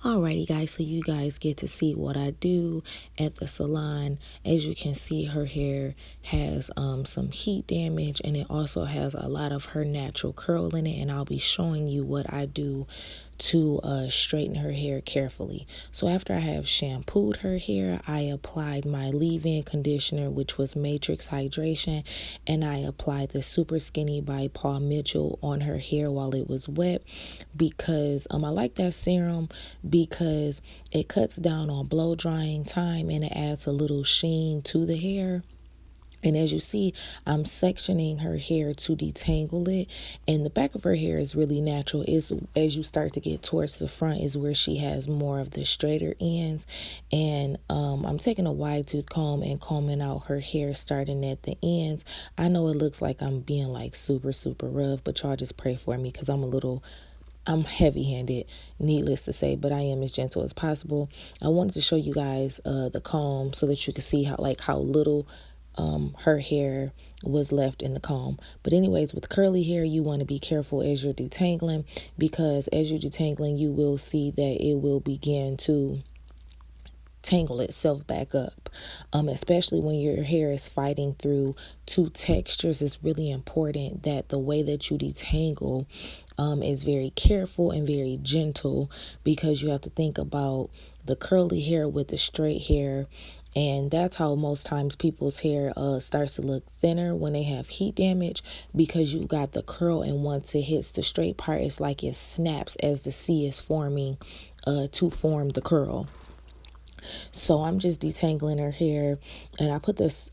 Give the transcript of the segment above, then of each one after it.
Alrighty guys, so you guys get to see what I do at the salon. As you can see, her hair has some heat damage, and it also has a lot of her natural curl in it, and I'll be showing you what I do to straighten her hair carefully. So after I have shampooed her hair, I applied my leave-in conditioner, which was Matrix Hydration, and I applied the Super Skinny by Paul Mitchell on her hair while it was wet, because I like that serum because it cuts down on blow drying time and it adds a little sheen to the hair. And as you see, I'm sectioning her hair to detangle it. And the back of her hair is really natural. It's, as you start to get towards the front, is where she has more of the straighter ends. And I'm taking a wide tooth comb and combing out her hair starting at the ends. I know it looks like I'm being like super rough, but y'all just pray for me because I'm heavy-handed, needless to say, but I am as gentle as possible. I wanted to show you guys the comb so that you can see how little her hair was left in the comb. But anyways, with curly hair, you want to be careful as you're detangling, because as you're detangling, you will see that it will begin to tangle itself back up, especially when your hair is fighting through two textures. It's really important that the way that you detangle is very careful and very gentle, because you have to think about the curly hair with the straight hair. And that's how most times people's hair starts to look thinner when they have heat damage, because you got the curl, and once it hits the straight part, it's like it snaps as the C is forming to form the curl. So I'm just detangling her hair, and I put this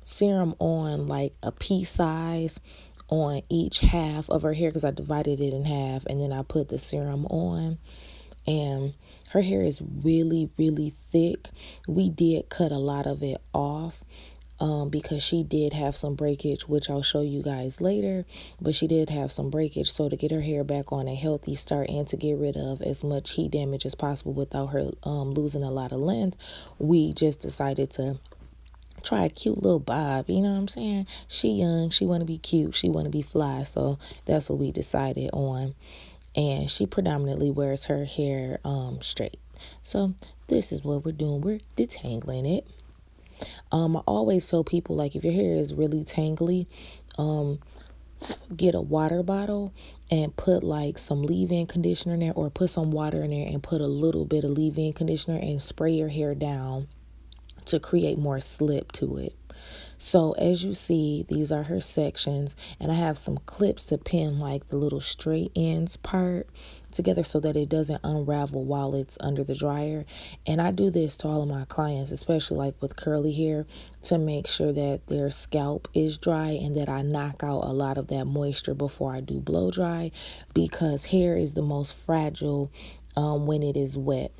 serum on like a pea size on each half of her hair, because I divided it in half, and then I put the serum on. And her hair is really thick. We did cut a lot of it off because she did have some breakage, which I'll show you guys later. But she did have some breakage. So to get her hair back on a healthy start and to get rid of as much heat damage as possible without her losing a lot of length, we just decided to try a cute little bob. You know what I'm saying? She young, she want to be cute, she want to be fly. So that's what we decided on. And she predominantly wears her hair straight. So this is what we're doing. We're detangling it. I always tell people, like, if your hair is really tangly, get a water bottle and put like some leave-in conditioner in there, or put some water in there and put a little bit of leave-in conditioner and spray your hair down to create more slip to it. So as you see, these are her sections, and I have some clips to pin like the little straight ends part together so that it doesn't unravel while it's under the dryer. And I do this to all of my clients, especially like with curly hair, to make sure that their scalp is dry and that I knock out a lot of that moisture before I do blow dry, because hair is the most fragile when it is wet.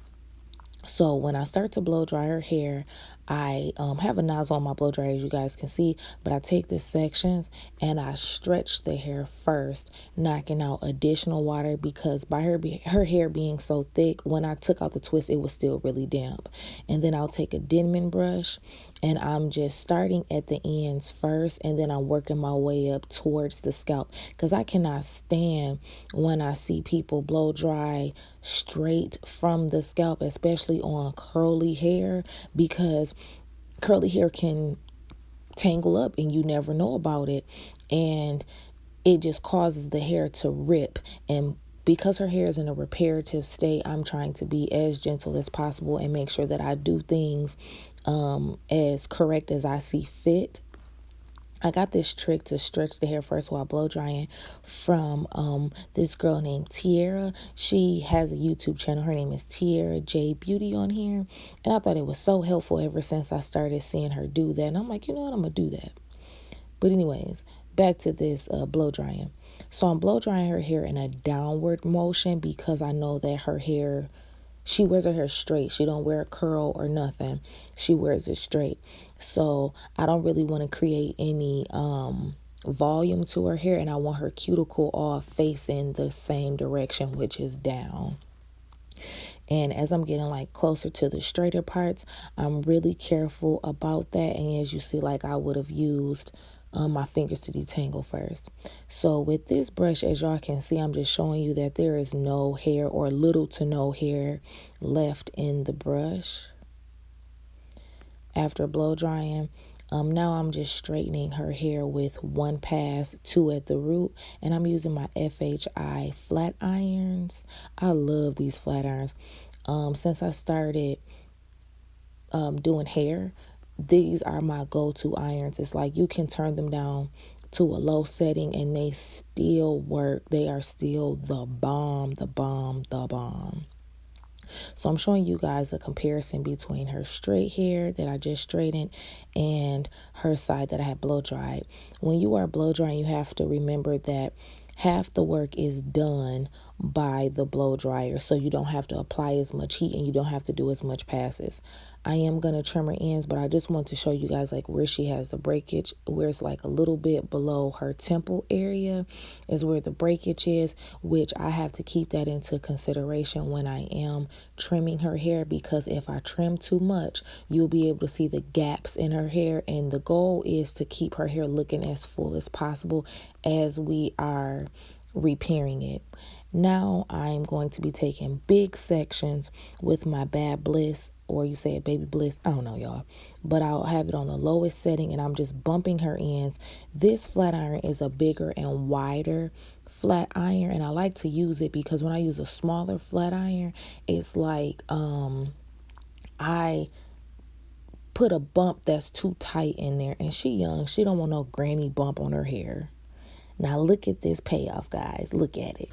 So when I start to blow dry her hair, I have a nozzle on my blow dryer, as you guys can see, but I take the sections and I stretch the hair first, knocking out additional water, because by her hair being so thick, when I took out the twist, it was still really damp. And then I'll take a Denman brush, and I'm just starting at the ends first, and then I'm working my way up towards the scalp, because I cannot stand when I see people blow dry straight from the scalp, especially on curly hair, because curly hair can tangle up and you never know about it, and it just causes the hair to rip. And because her hair is in a reparative state, I'm trying to be as gentle as possible and make sure that I do things as correct as I see fit. I got this trick to stretch the hair first while blow drying from this girl named Tiara. She has a YouTube channel. Her name is Tiara J Beauty on here. And I thought it was so helpful ever since I started seeing her do that. And I'm like, you know what? I'm going to do that. But anyways, back to this blow drying. So I'm blow drying her hair in a downward motion, because I know that her hair, she wears her hair straight. She don't wear a curl or nothing. She wears it straight. So I don't really want to create any volume to her hair, and I want her cuticle all facing the same direction, which is down. And as I'm getting like closer to the straighter parts, I'm really careful about that. And as you see, like, I would have used my fingers to detangle first. So with this brush, as y'all can see, I'm just showing you that there is no hair or little to no hair left in the brush after blow drying. Now I'm just straightening her hair with one pass, two at the root, and I'm using my FHI flat irons. I love these flat irons. Since I started doing hair, these are my go-to irons. It's like you can turn them down to a low setting and they still work. They are still the bomb, the bomb, the bomb. So I'm showing you guys a comparison between her straight hair that I just straightened and her side that I had blow dried. When you are blow drying, you have to remember that half the work is done by the blow dryer, so you don't have to apply as much heat and you don't have to do as much passes. I am going to trim her ends, but I just want to show you guys like where she has the breakage, where it's like a little bit below her temple area is where the breakage is, which I have to keep that into consideration when I am trimming her hair, because if I trim too much, you'll be able to see the gaps in her hair, and the goal is to keep her hair looking as full as possible as we are repairing it. Now I'm going to be taking big sections with my Babyliss, or you say it Babyliss, I don't know y'all, but I'll have it on the lowest setting and I'm just bumping her ends. This flat iron is a bigger and wider flat iron, and I like to use it because when I use a smaller flat iron, it's like I put a bump that's too tight in there, and she young, she don't want no granny bump on her hair. Now look at this payoff, guys. Look at it.